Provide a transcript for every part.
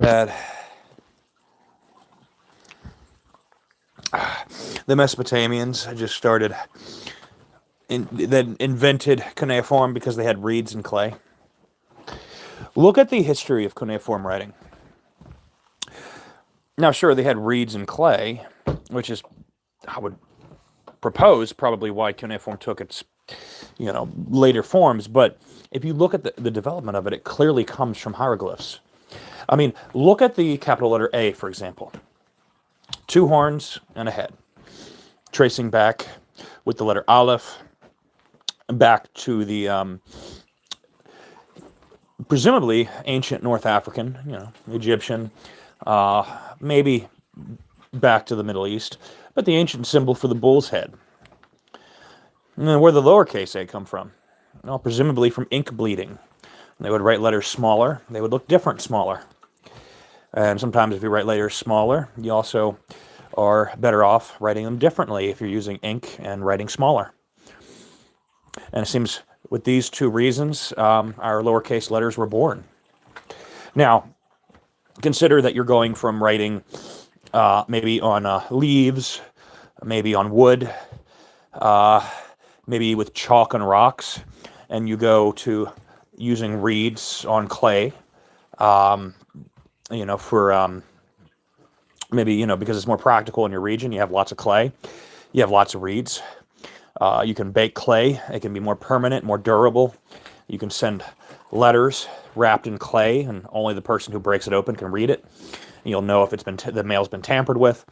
that the Mesopotamians just started that invented cuneiform because they had reeds and clay. Look at the history of cuneiform writing. Now, sure, they had reeds and clay, which is, I would propose, probably why cuneiform took its, later forms. But if you look at the development of it, it clearly comes from hieroglyphs. I mean, look at the capital letter A, for example. Two horns and a head. Tracing back with the letter Aleph back to the presumably ancient North African, Egyptian, maybe back to the Middle East, but the ancient symbol for the bull's head. And then where did the lowercase a come from? Well, presumably from ink bleeding. They would write letters smaller. They would look different smaller. And sometimes if you write letters smaller, you also are better off writing them differently if you're using ink and writing smaller. And it seems with these two reasons, our lowercase letters were born. Now, consider that you're going from writing maybe on leaves, maybe on wood, maybe with chalk and rocks, and you go to using reeds on clay, for maybe, because it's more practical in your region. You have lots of clay, you have lots of reeds. You can bake clay. It can be more permanent, more durable. You can send letters wrapped in clay, and only the person who breaks it open can read it. You'll know if it's been the mail's been tampered with.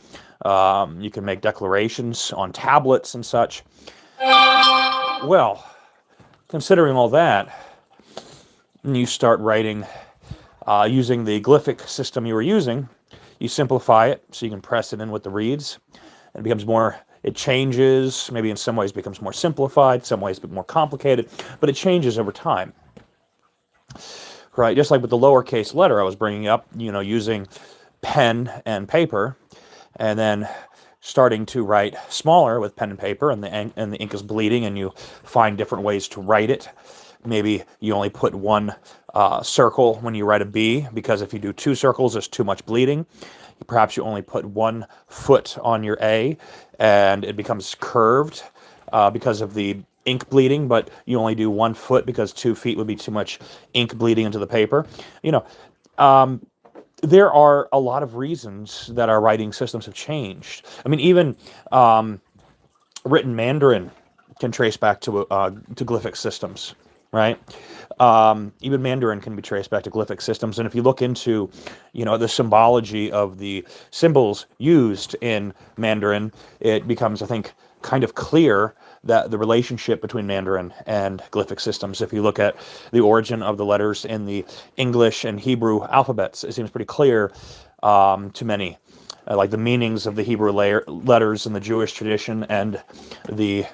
You can make declarations on tablets and such. Well, considering all that, you start writing using the glyphic system you were using. You simplify it so you can press it in with the reeds. It becomes more. It changes. Maybe in some ways becomes more simplified. Some ways a bit more complicated. But it changes over time. Right, just like with the lowercase letter I was bringing up, using pen and paper, and then starting to write smaller with pen and paper, and the ink is bleeding, and you find different ways to write it. Maybe you only put one circle when you write a B, because if you do two circles, there's too much bleeding. Perhaps you only put 1 foot on your A, and it becomes curved because of the ink bleeding, but you only do 1 foot because 2 feet would be too much ink bleeding into the paper. There are a lot of reasons that our writing systems have changed. I mean, even written Mandarin can trace back to glyphic systems, right? Even Mandarin can be traced back to glyphic systems. And if you look into, the symbology of the symbols used in Mandarin, it becomes, I think, kind of clear that the relationship between Mandarin and glyphic systems. If you look at the origin of the letters in the English and Hebrew alphabets, it seems pretty clear to many. Like the meanings of the Hebrew letters in the Jewish tradition and the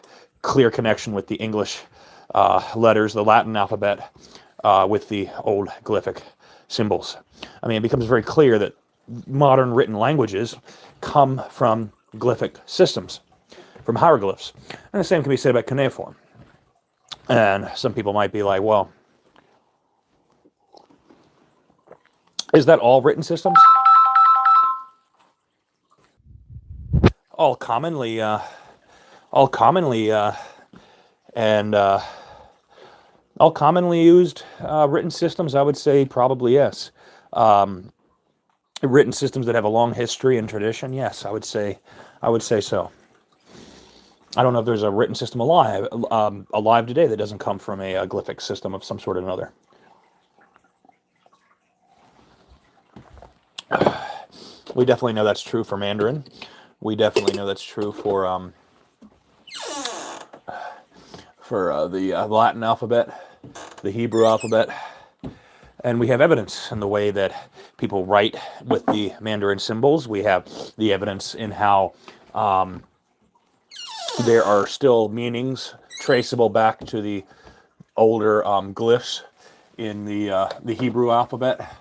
clear connection with the English letters, the Latin alphabet, with the old glyphic symbols. I mean, it becomes very clear that modern written languages come from glyphic systems, from hieroglyphs. And the same can be said about cuneiform. And some people might be like, well, is that all written systems? All commonly used written systems, I would say probably yes. Written systems that have a long history and tradition, yes, I would say so. I don't know if there's a written system alive today that doesn't come from a glyphic system of some sort or another. We definitely know that's true for Mandarin. We definitely know that's true for the Latin alphabet, the Hebrew alphabet, and we have evidence in the way that people write with the Mandarin symbols. We have the evidence in how there are still meanings traceable back to the older glyphs in the Hebrew alphabet,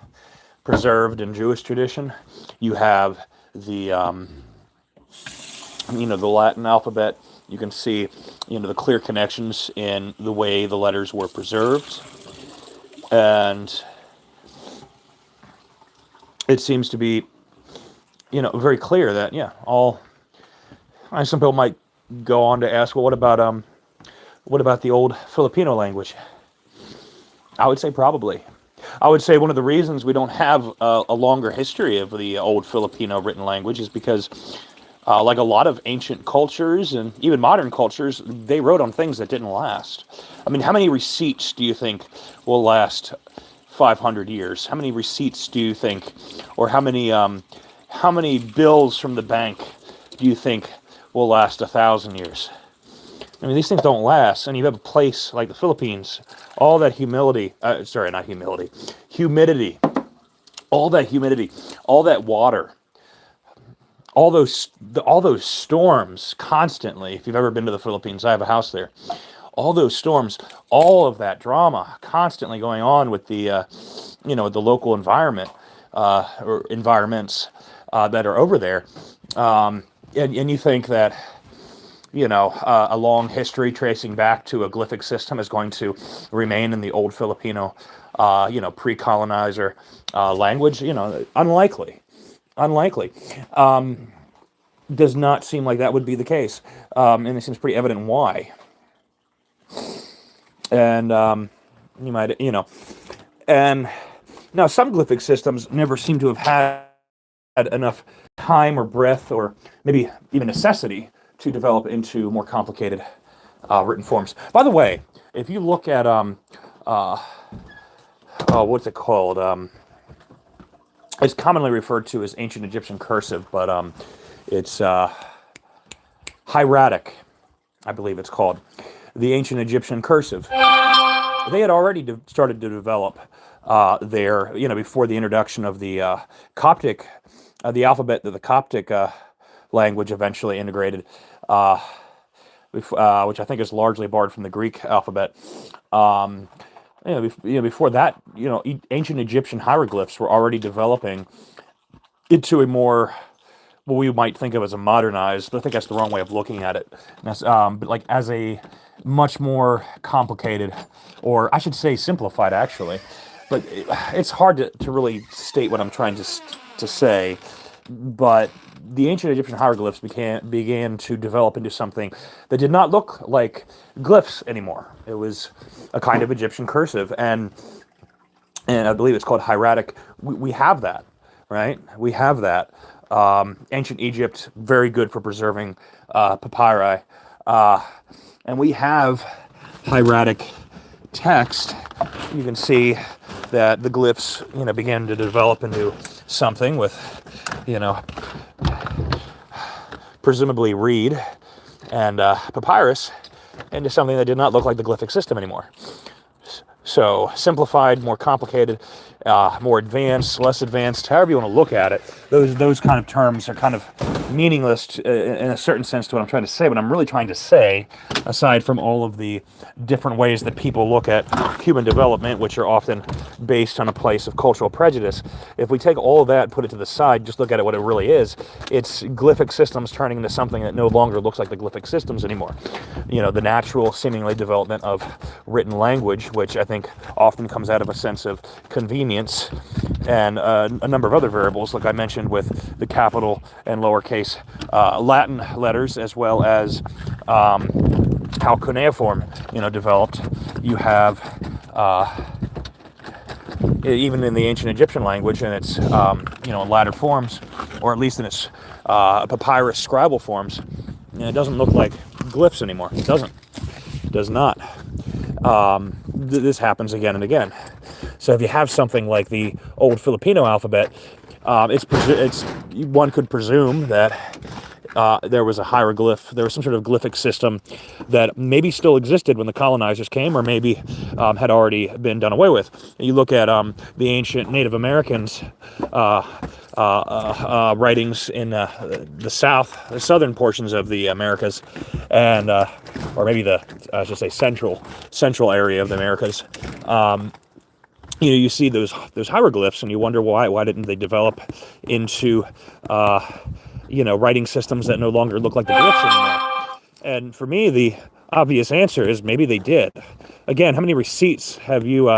preserved in Jewish tradition. You have the the Latin alphabet. You can see the clear connections in the way the letters were preserved, and it seems to be, very clear that, yeah, all. Some people might go on to ask, well, what about the old Filipino language? I would say probably. I would say one of the reasons we don't have a longer history of the old Filipino written language is because, like a lot of ancient cultures and even modern cultures, they wrote on things that didn't last. I mean, how many receipts do you think will last 500 years? How many receipts do you think, or how many bills from the bank do you think will last 1,000 years? I mean, these things don't last, and you have a place like the Philippines, all that humidity, all that water, all those storms constantly. If you've ever been to the Philippines, I have a house there. All those storms, all of that drama constantly going on with the local environment or environments that are over there, and you think that a long history tracing back to a glyphic system is going to remain in the old Filipino, pre-colonizer language. Unlikely. Does not seem like that would be the case, and it seems pretty evident why. And you might, and now some glyphic systems never seem to have had enough time or breadth or maybe even necessity to develop into more complicated written forms. By the way, if you look at what's it called? It's commonly referred to as ancient Egyptian cursive, but it's hieratic, I believe it's called, the ancient Egyptian cursive. They had already started to develop there, before the introduction of the Coptic, the alphabet that the Coptic language eventually integrated, which I think is largely borrowed from the Greek alphabet. Before that, ancient Egyptian hieroglyphs were already developing into a more, what we might think of as a modernized, I think that's the wrong way of looking at it, but like as a much more complicated, or I should say simplified actually, but it's hard to really state what I'm trying to say, but the ancient Egyptian hieroglyphs began to develop into something that did not look like glyphs anymore. It was a kind of Egyptian cursive, and I believe it's called hieratic. We have that, right? We have that. Ancient Egypt, very good for preserving papyri, and we have hieratic text. You can see that the glyphs, began to develop into something with, presumably reed and papyrus, into something that did not look like the glyphic system anymore. So simplified, more complicated, more advanced, less advanced, however you want to look at it. Those kind of terms are kind of meaningless in a certain sense to what I'm trying to say. What I'm really trying to say, aside from all of the different ways that people look at human development, which are often based on a place of cultural prejudice, if we take all of that and put it to the side, just look at it what it really is, it's glyphic systems turning into something that no longer looks like the glyphic systems anymore. The natural, seemingly, development of written language, which I think often comes out of a sense of convenience, and a number of other variables, like I mentioned, with the capital and lowercase Latin letters, as well as how cuneiform, developed. You have even in the ancient Egyptian language, in its in latter forms, or at least in its papyrus scribal forms, it doesn't look like glyphs anymore. It doesn't. It does not. This happens again and again. So if you have something like the old Filipino alphabet, one could presume that there was a hieroglyph, there was some sort of glyphic system that maybe still existed when the colonizers came, or maybe had already been done away with. You look at the ancient Native Americans' writings in the southern portions of the Americas, and or maybe I should say central area of the Americas. You see those hieroglyphs, and you wonder why didn't they develop into writing systems that no longer look like the glyphs anymore? And for me, the obvious answer is maybe they did. Again, how many receipts have you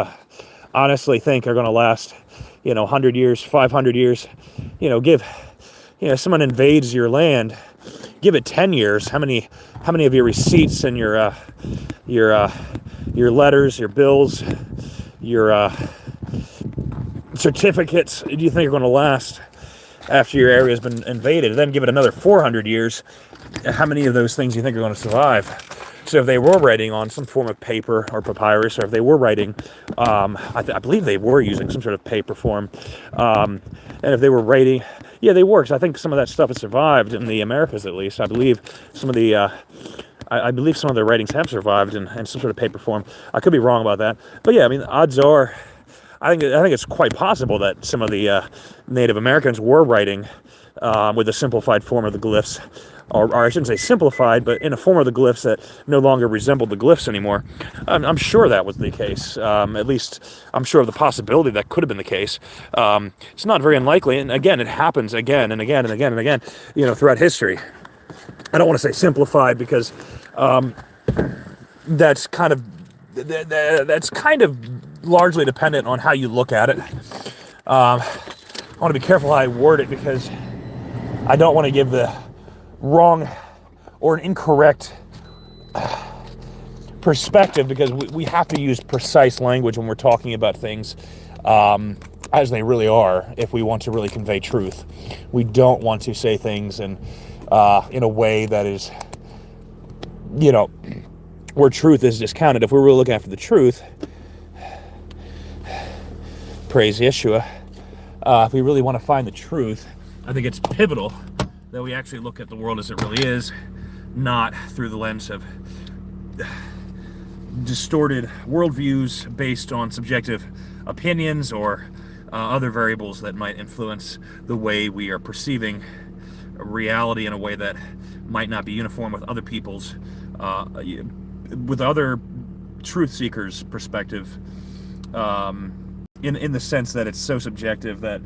honestly think are going to last 100 years, 500 years, give, someone invades your land, give it 10 years. How many of your receipts and your letters, your bills, your certificates do you think are going to last after your area has been invaded? Then give it another 400 years. How many of those things do you think are going to survive? So if they were writing on some form of paper or papyrus, or if they were writing, I believe they were using some sort of paper form, and if they were writing, yeah, they were, because I think some of that stuff has survived in the Americas, at least. I believe some of the I believe some of their writings have survived in some sort of paper form. I could be wrong about that, but yeah, I mean, odds are, I think it's quite possible that some of the Native Americans were writing with a simplified form of the glyphs, or I shouldn't say simplified, but in a form of the glyphs that no longer resembled the glyphs anymore. I'm sure that was the case. At least I'm sure of the possibility that could have been the case. It's not very unlikely, and again, it happens again and again and again and again, throughout history. I don't want to say simplified, because that's kind of largely dependent on how you look at it. I want to be careful how I word it, because I don't want to give the wrong or an incorrect perspective, because we have to use precise language when we're talking about things as they really are, if we want to really convey truth. We don't want to say things in a way that is, where truth is discounted. If we're really looking after the truth, praise Yeshua, if we really want to find the truth, I think it's pivotal that we actually look at the world as it really is, not through the lens of distorted worldviews based on subjective opinions or other variables that might influence the way we are perceiving reality in a way that might not be uniform with other people's, with other truth seekers' perspective, in the sense that it's so subjective that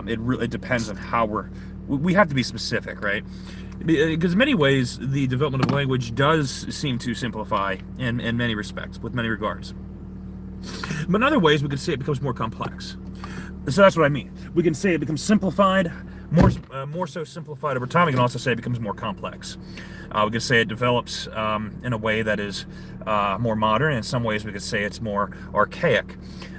it depends on how we have to be specific, right? Because in many ways, the development of language does seem to simplify in many respects, with many regards. But in other ways, we could say it becomes more complex. So that's what I mean. We can say it becomes simplified, more so simplified over time. We can also say it becomes more complex. We could say it develops in a way that is more modern. In some ways, we could say it's more archaic.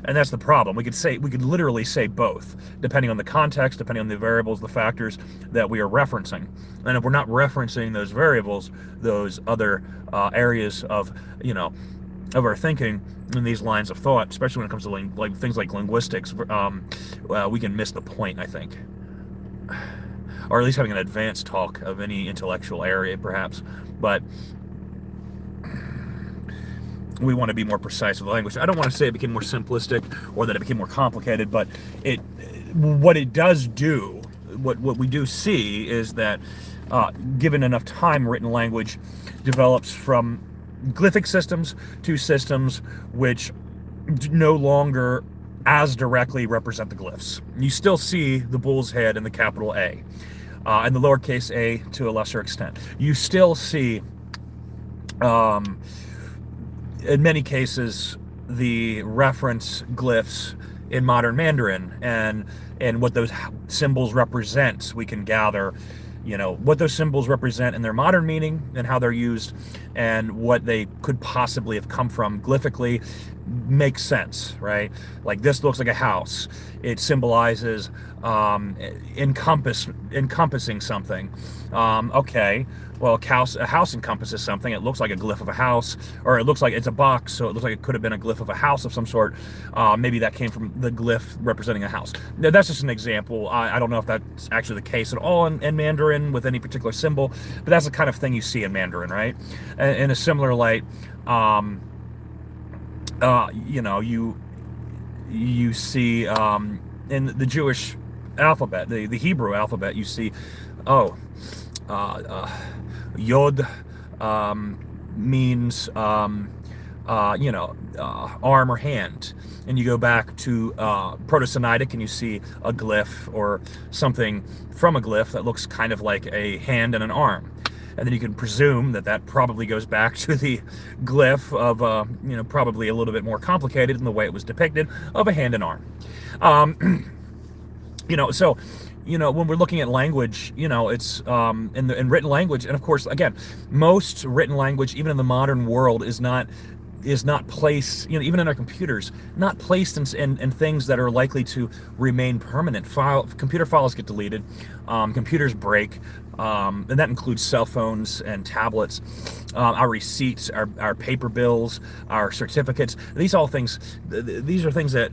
And that's the problem. We could literally say both, depending on the context, depending on the variables, the factors that we are referencing. And if we're not referencing those variables, those other areas of our thinking in these lines of thought, especially when it comes to like things like linguistics, we can miss the point, I think. Or at least having an advanced talk of any intellectual area, perhaps. But we want to be more precise with the language. I don't want to say it became more simplistic or that it became more complicated, but what it does do, what we do see is that given enough time, written language develops from glyphic systems to systems which no longer as directly represent the glyphs. You still see the bull's head in the capital A, and the lowercase a to a lesser extent. You still see, in many cases, the reference glyphs in modern Mandarin, and what those symbols represent. We can gather, what those symbols represent in their modern meaning and how they're used, and what they could possibly have come from glyphically makes sense, right? Like, this looks like a house. It symbolizes encompassing something. Okay, well, a house encompasses something. It looks like a glyph of a house, or it looks like it's a box, so it looks like it could have been a glyph of a house of some sort. Maybe that came from the glyph representing a house. Now, that's just an example. I don't know if that's actually the case at all in Mandarin with any particular symbol, but that's the kind of thing you see in Mandarin, right? In a similar light, you see in the Jewish alphabet, the Hebrew alphabet, you see, Yod means arm or hand, and you go back to Proto-Semitic and you see a glyph or something from a glyph that looks kind of like a hand and an arm. and then you can presume that that probably goes back to the glyph of, probably a little bit more complicated in the way it was depicted, of a hand and arm. So, when we're looking at language, it's in written language, and of course, again, most written language, even in the modern world, is not placed, even in our computers, not placed in things that are likely to remain permanent. Computer files get deleted, computers break, and that includes cell phones and tablets, our receipts, our paper bills, our certificates. These are things that,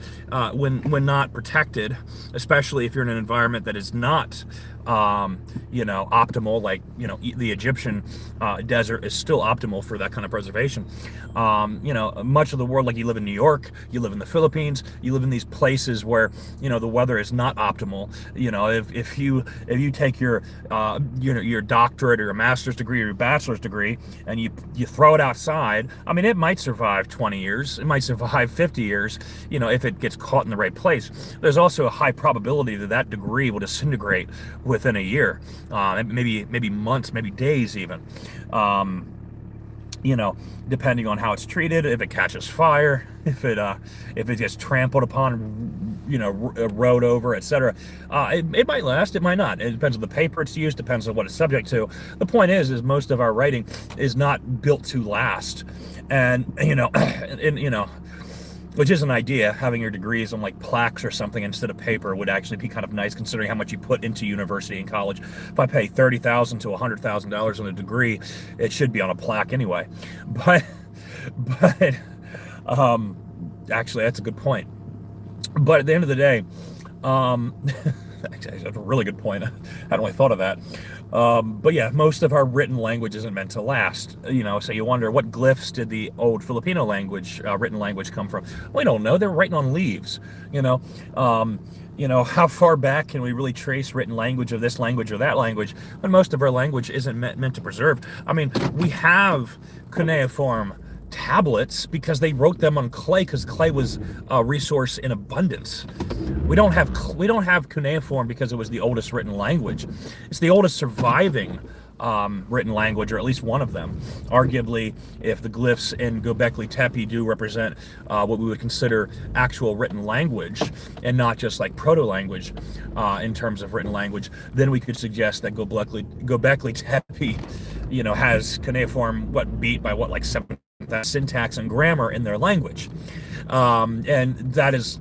when not protected, especially if you're in an environment that is not optimal, like, the Egyptian desert is still optimal for that kind of preservation. Much of the world, like, you live in New York, you live in the Philippines, you live in these places where, the weather is not optimal. If you take your doctorate or your master's degree or your bachelor's degree and you throw it outside, I mean, it might survive 20 years, it might survive 50 years, if it gets caught in the right place. There's also a high probability that that degree will disintegrate within a year, maybe months, maybe days even, depending on how it's treated, if it catches fire, if it gets trampled upon, rode over, etc. It might last, it might not. It depends on the paper it's used, depends on what it's subject to. The point is most of our writing is not built to last, and which is an idea. Having your degrees on, like, plaques or something instead of paper would actually be kind of nice, considering how much you put into university and college. If I pay $30,000 to $100,000 on a degree, it should be on a plaque anyway. But actually, that's a good point. But at the end of the day, actually, that's a really good point. I hadn't really thought of that. But yeah, most of our written language isn't meant to last. So you wonder, what glyphs did the old Filipino language, written language, come from? We don't know. They're writing on leaves. How far back can we really trace written language of this language or that language when most of our language isn't meant to preserve? I mean, we have cuneiform tablets because they wrote them on clay, because clay was a resource in abundance. We don't have cuneiform because it was the oldest written language. It's the oldest surviving written language, or at least one of them. Arguably, if the glyphs in Göbekli Tepe do represent what we would consider actual written language, and not just like proto-language in terms of written language, then we could suggest that Göbekli Tepe, has cuneiform, like 7 syntax and grammar in their language, and that has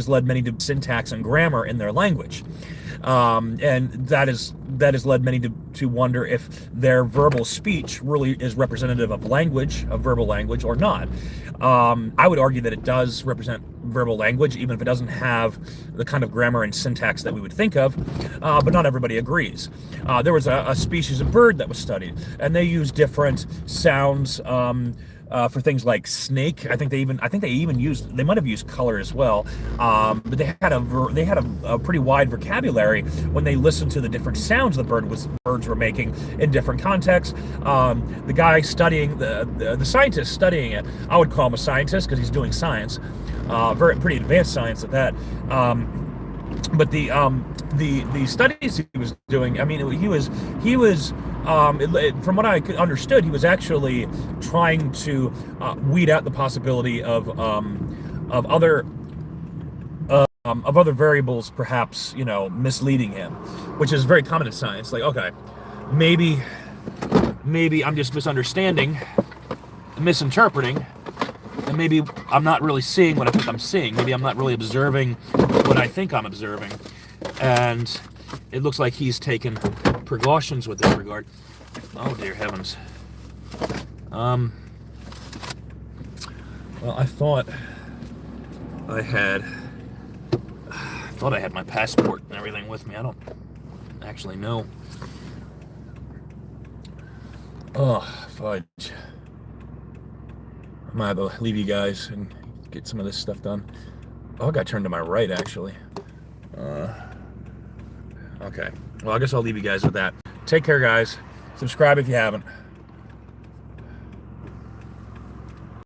led many to syntax and grammar in their language, and that has led many to wonder if their verbal speech really is representative of verbal language, or not. I would argue that it does represent verbal language, even if it doesn't have the kind of grammar and syntax that we would think of, but not everybody agrees. There was a species of bird that was studied, and they used different sounds for things like snake. I think they might have used color as well, but they had a pretty wide vocabulary when they listened to the different sounds the birds were making in different contexts. The guy studying, the scientist studying it, I would call him a scientist because he's doing science, pretty advanced science at that. But the studies he was doing, I mean, he was from what I understood, he was actually trying to weed out the possibility of other variables, perhaps, misleading him, which is very common in science. Like, okay, maybe I'm just misinterpreting, and maybe I'm not really seeing what I think I'm seeing. Maybe I'm not really observing what I think I'm observing. And it looks like he's taken precautions with this regard. Oh, dear heavens. Well, I thought I had my passport and everything with me. I don't actually know. Oh, fudge. I might have to leave you guys and get some of this stuff done. Oh, I got turned to my right, actually. Okay. Well, I guess I'll leave you guys with that. Take care, guys. Subscribe if you haven't.